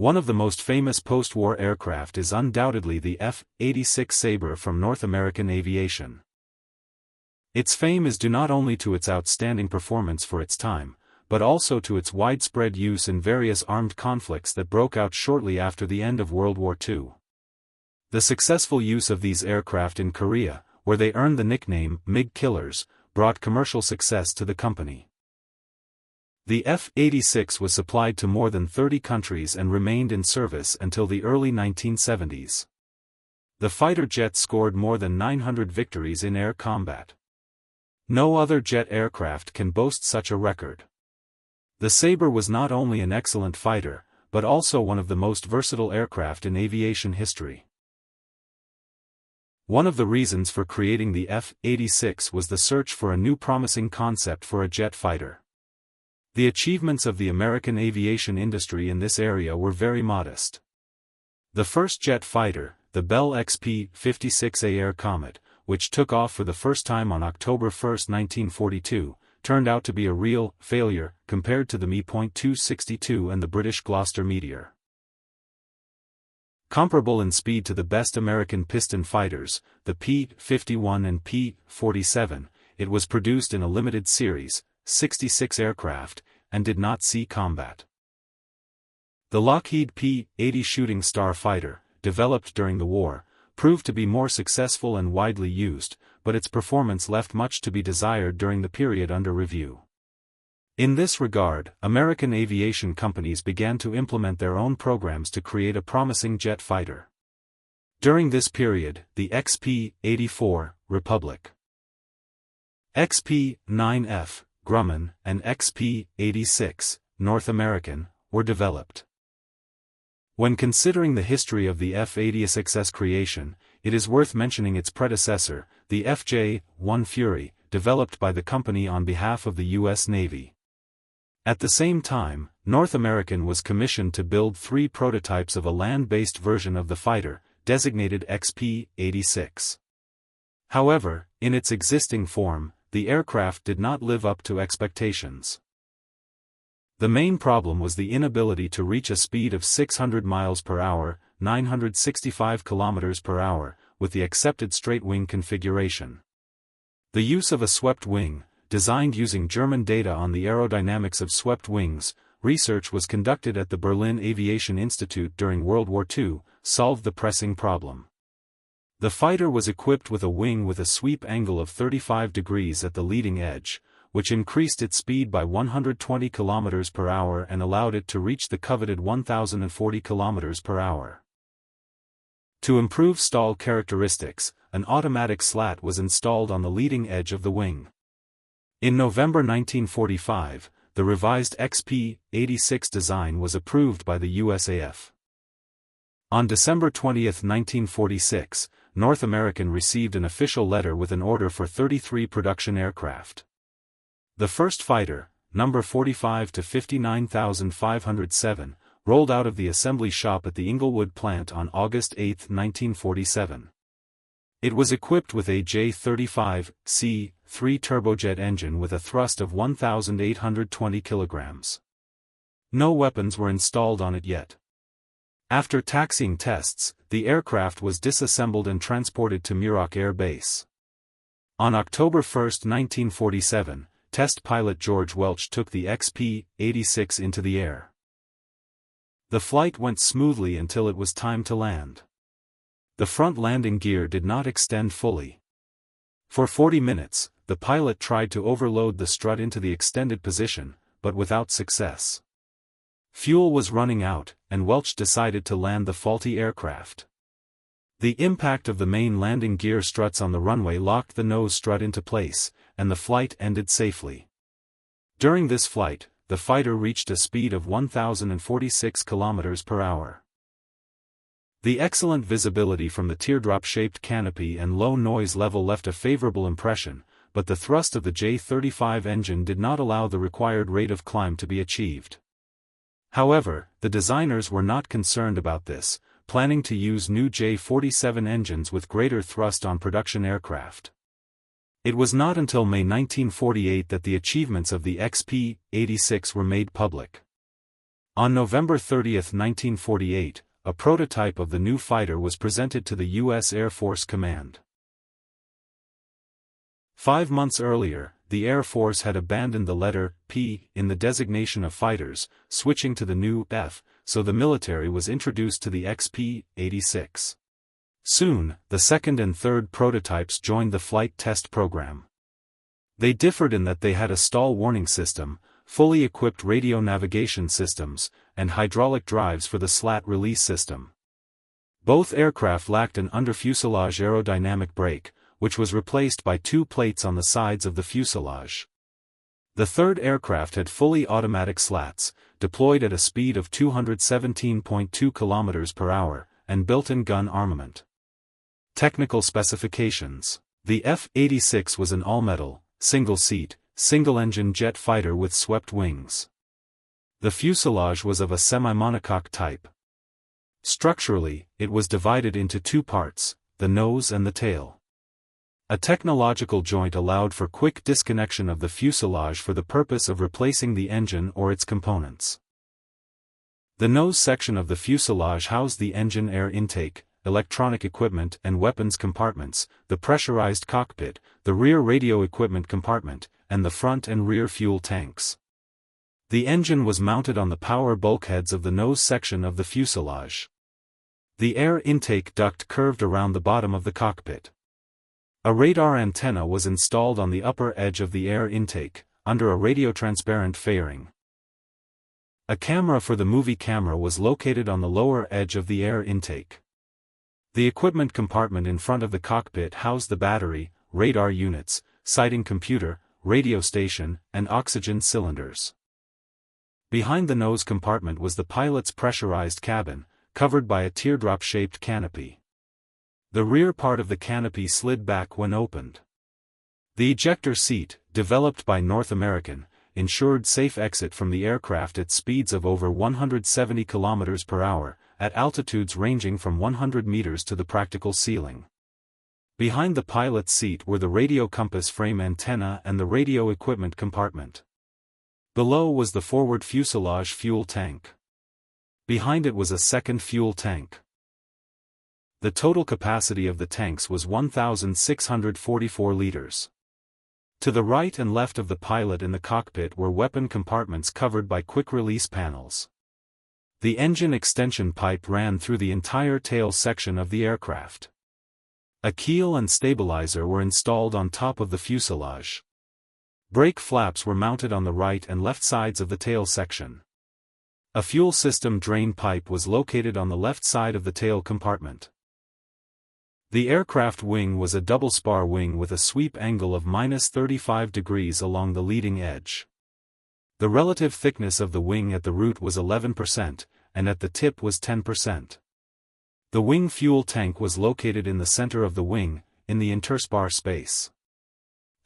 One of the most famous post-war aircraft is undoubtedly the F-86 Sabre from North American aviation. Its fame is due not only to its outstanding performance for its time, but also to its widespread use in various armed conflicts that broke out shortly after the end of World War II. The successful use of these aircraft in Korea, where they earned the nickname MiG Killers, brought commercial success to the company. The F-86 was supplied to more than 30 countries and remained in service until the early 1970s. The fighter jet scored more than 900 victories in air combat. No other jet aircraft can boast such a record. The Sabre was not only an excellent fighter, but also one of the most versatile aircraft in aviation history. One of the reasons for creating the F-86 was the search for a new promising concept for a jet fighter. The achievements of the American aviation industry in this area were very modest. The first jet fighter, the Bell XP-56A Air Comet, which took off for the first time on October 1, 1942, turned out to be a real failure compared to the Me.262 and the British Gloucester Meteor. Comparable in speed to the best American piston fighters, the P-51 and P-47, it was produced in a limited series, 66 aircraft, and did not see combat. The Lockheed P-80 Shooting Star fighter, developed during the war, proved to be more successful and widely used, but its performance left much to be desired during the period under review. In this regard, American aviation companies began to implement their own programs to create a promising jet fighter. During this period, the XP-84, Republic, XP-9F, Grumman, and XP-86, North American, were developed. When considering the history of the F-86's creation, it is worth mentioning its predecessor, the FJ-1 Fury, developed by the company on behalf of the U.S. Navy. At the same time, North American was commissioned to build 3 prototypes of a land-based version of the fighter, designated XP-86. However, in its existing form, the aircraft did not live up to expectations. The main problem was the inability to reach a speed of 600 miles per hour, 965 kilometers per hour, with the accepted straight-wing configuration. The use of a swept wing, designed using German data on the aerodynamics of swept wings, research was conducted at the Berlin Aviation Institute during World War II, solved the pressing problem. The fighter was equipped with a wing with a sweep angle of 35 degrees at the leading edge, which increased its speed by 120 km per hour and allowed it to reach the coveted 1,040 km per hour. To improve stall characteristics, an automatic slat was installed on the leading edge of the wing. In November 1945, the revised XP-86 design was approved by the USAF. On December 20, 1946, North American received an official letter with an order for 33 production aircraft. The first fighter, number 45 to 59507, rolled out of the assembly shop at the Inglewood plant on August 8, 1947. It was equipped with a J-35C, 3-turbojet engine with a thrust of 1,820 kilograms. No weapons were installed on it yet. After taxiing tests, the aircraft was disassembled and transported to Muroc Air Base. On October 1, 1947, test pilot George Welch took the XP-86 into the air. The flight went smoothly until it was time to land. The front landing gear did not extend fully. For 40 minutes, the pilot tried to overload the strut into the extended position, but without success. Fuel was running out, and Welch decided to land the faulty aircraft. The impact of the main landing gear struts on the runway locked the nose strut into place, and the flight ended safely. During this flight, the fighter reached a speed of 1,046 km per hour. The excellent visibility from the teardrop-shaped canopy and low noise level left a favorable impression, but the thrust of the J-35 engine did not allow the required rate of climb to be achieved. However, the designers were not concerned about this, planning to use new J-47 engines with greater thrust on production aircraft. It was not until May 1948 that the achievements of the XP-86 were made public. On November 30, 1948, a prototype of the new fighter was presented to the U.S. Air Force Command. 5 months earlier, the Air Force had abandoned the letter P in the designation of fighters, switching to the new F, so the military was introduced to the F-86. Soon, the second and third prototypes joined the flight test program. They differed in that they had a stall warning system, fully equipped radio navigation systems, and hydraulic drives for the slat release system. Both aircraft lacked an under-fuselage aerodynamic brake, which was replaced by 2 plates on the sides of the fuselage. The third aircraft had fully automatic slats, deployed at a speed of 217.2 km per hour, and built-in gun armament. Technical specifications. The F-86 was an all-metal, single-seat, single-engine jet fighter with swept wings. The fuselage was of a semi-monocoque type. Structurally, it was divided into 2 parts, the nose and the tail. A technological joint allowed for quick disconnection of the fuselage for the purpose of replacing the engine or its components. The nose section of the fuselage housed the engine air intake, electronic equipment and weapons compartments, the pressurized cockpit, the rear radio equipment compartment, and the front and rear fuel tanks. The engine was mounted on the power bulkheads of the nose section of the fuselage. The air intake duct curved around the bottom of the cockpit. A radar antenna was installed on the upper edge of the air intake, under a radiotransparent fairing. A camera for the movie camera was located on the lower edge of the air intake. The equipment compartment in front of the cockpit housed the battery, radar units, sighting computer, radio station, and oxygen cylinders. Behind the nose compartment was the pilot's pressurized cabin, covered by a teardrop-shaped canopy. The rear part of the canopy slid back when opened. The ejector seat, developed by North American, ensured safe exit from the aircraft at speeds of over 170 km per hour, at altitudes ranging from 100 meters to the practical ceiling. Behind the pilot's seat were the radio compass frame antenna and the radio equipment compartment. Below was the forward fuselage fuel tank. Behind it was a second fuel tank. The total capacity of the tanks was 1,644 liters. To the right and left of the pilot in the cockpit were weapon compartments covered by quick-release panels. The engine extension pipe ran through the entire tail section of the aircraft. A keel and stabilizer were installed on top of the fuselage. Brake flaps were mounted on the right and left sides of the tail section. A fuel system drain pipe was located on the left side of the tail compartment. The aircraft wing was a double-spar wing with a sweep angle of -35 degrees along the leading edge. The relative thickness of the wing at the root was 11%, and at the tip was 10%. The wing fuel tank was located in the center of the wing, in the interspar space.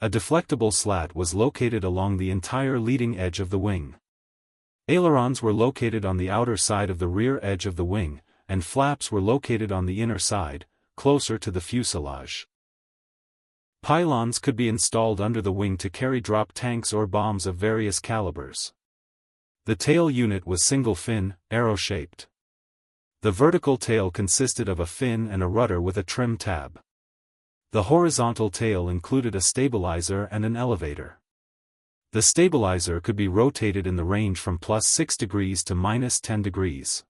A deflectable slat was located along the entire leading edge of the wing. Ailerons were located on the outer side of the rear edge of the wing, and flaps were located on the inner side, closer to the fuselage. Pylons could be installed under the wing to carry drop tanks or bombs of various calibers. The tail unit was single-fin, arrow-shaped. The vertical tail consisted of a fin and a rudder with a trim tab. The horizontal tail included a stabilizer and an elevator. The stabilizer could be rotated in the range from +6 degrees to -10 degrees.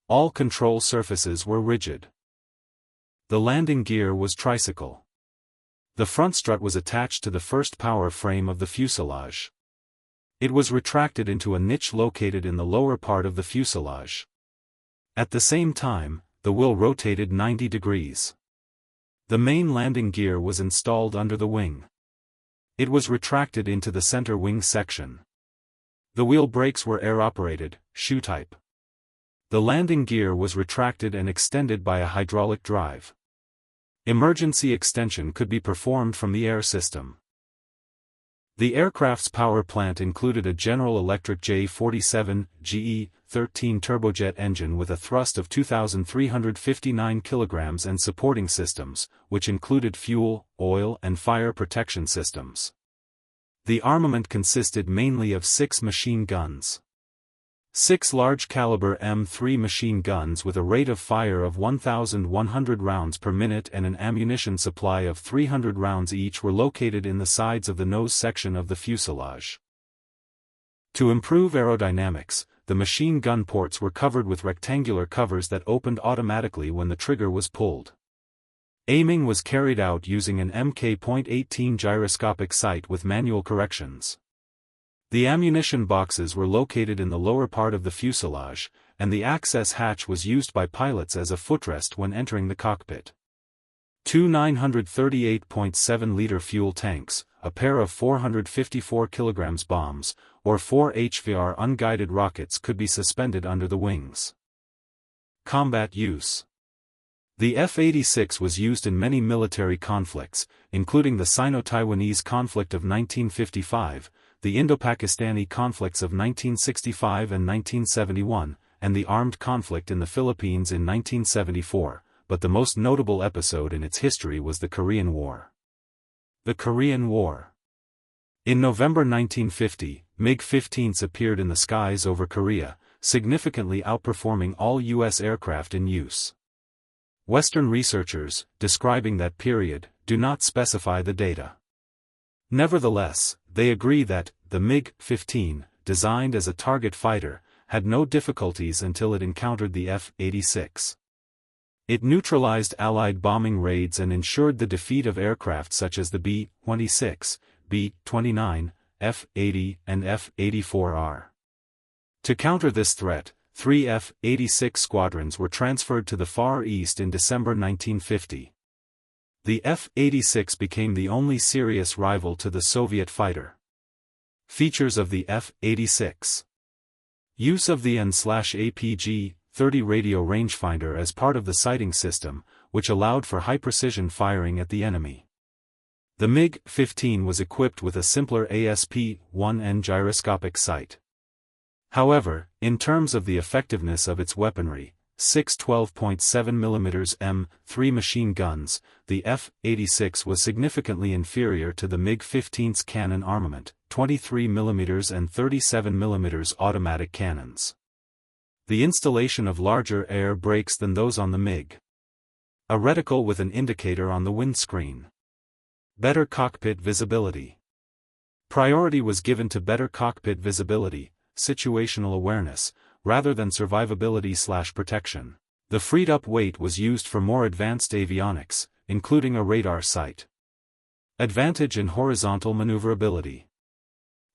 All control surfaces were rigid. The landing gear was tricycle. The front strut was attached to the first power frame of the fuselage. It was retracted into a niche located in the lower part of the fuselage. At the same time, the wheel rotated 90 degrees. The main landing gear was installed under the wing. It was retracted into the center wing section. The wheel brakes were air-operated, shoe type. The landing gear was retracted and extended by a hydraulic drive. Emergency extension could be performed from the air system. The aircraft's power plant included a General Electric J47 GE-13 turbojet engine with a thrust of 2,359 kilograms and supporting systems, which included fuel, oil and fire protection systems. The armament consisted mainly of 6 machine guns. 6 large-caliber M3 machine guns with a rate of fire of 1,100 rounds per minute and an ammunition supply of 300 rounds each were located in the sides of the nose section of the fuselage. To improve aerodynamics, the machine gun ports were covered with rectangular covers that opened automatically when the trigger was pulled. Aiming was carried out using an Mk.18 gyroscopic sight with manual corrections. The ammunition boxes were located in the lower part of the fuselage, and the access hatch was used by pilots as a footrest when entering the cockpit. 2 938.7-liter fuel tanks, a pair of 454 kg bombs, or 4 HVR unguided rockets could be suspended under the wings. Combat use. The F-86 was used in many military conflicts, including the Sino-Taiwanese conflict of 1955, the Indo-Pakistani conflicts of 1965 and 1971, and the armed conflict in the Philippines in 1974, but the most notable episode in its history was the Korean War. The Korean War. In November 1950, MiG-15s appeared in the skies over Korea, significantly outperforming all U.S. aircraft in use. Western researchers, describing that period, do not specify the data. Nevertheless, they agree that the MiG-15, designed as a target fighter, had no difficulties until it encountered the F-86. It neutralized Allied bombing raids and ensured the defeat of aircraft such as the B-26, B-29, F-80 and F-84R. To counter this threat, 3 F-86 squadrons were transferred to the Far East in December 1950. The F-86 became the only serious rival to the Soviet fighter. Features of the F-86. Use of the N/APG-30 radio rangefinder as part of the sighting system, which allowed for high-precision firing at the enemy. The MiG-15 was equipped with a simpler ASP-1N gyroscopic sight. However, in terms of the effectiveness of its weaponry, 6 12.7mm M3 machine guns, the F-86 was significantly inferior to the MiG-15's cannon armament, 23mm and 37mm automatic cannons. The installation of larger air brakes than those on the MiG. A reticle with an indicator on the windscreen. Better cockpit visibility. Priority was given to better cockpit visibility, situational awareness, rather than survivability/protection. The freed-up weight was used for more advanced avionics, including a radar sight. Advantage in horizontal maneuverability.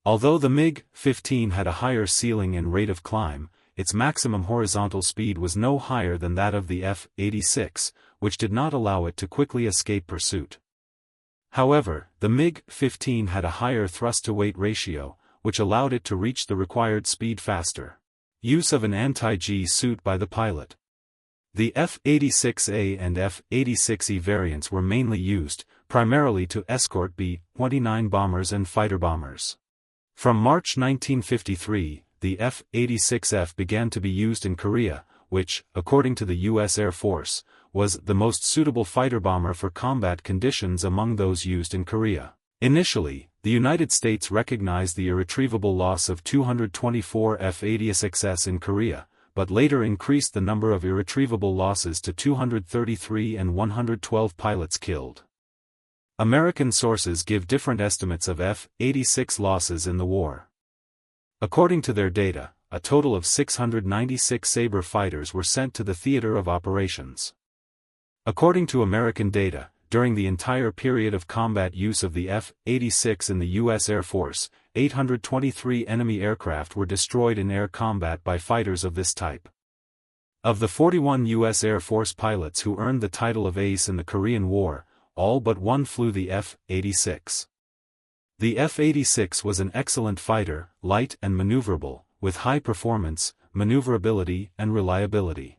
Although the MiG-15 had a higher ceiling and rate of climb, its maximum horizontal speed was no higher than that of the F-86, which did not allow it to quickly escape pursuit. However, the MiG-15 had a higher thrust-to-weight ratio, which allowed it to reach the required speed faster. Use of an anti-G suit by the pilot. The F-86A and F-86E variants were mainly used, primarily to escort B-29 bombers and fighter bombers. From March 1953, the F-86F began to be used in Korea, which, according to the U.S. Air Force, was the most suitable fighter bomber for combat conditions among those used in Korea. Initially, the United States recognized the irretrievable loss of 224 F-86s in Korea, but later increased the number of irretrievable losses to 233 and 112 pilots killed. American sources give different estimates of F-86 losses in the war. According to their data, a total of 696 Sabre fighters were sent to the theater of operations. According to American data, during the entire period of combat use of the F-86 in the U.S. Air Force, 823 enemy aircraft were destroyed in air combat by fighters of this type. Of the 41 U.S. Air Force pilots who earned the title of ace in the Korean War, all but one flew the F-86. The F-86 was an excellent fighter, light and maneuverable, with high performance, maneuverability and reliability.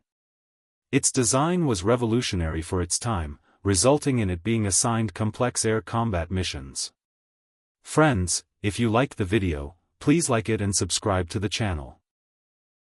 Its design was revolutionary for its time, resulting in it being assigned complex air combat missions. Friends, if you liked the video, please like it and subscribe to the channel.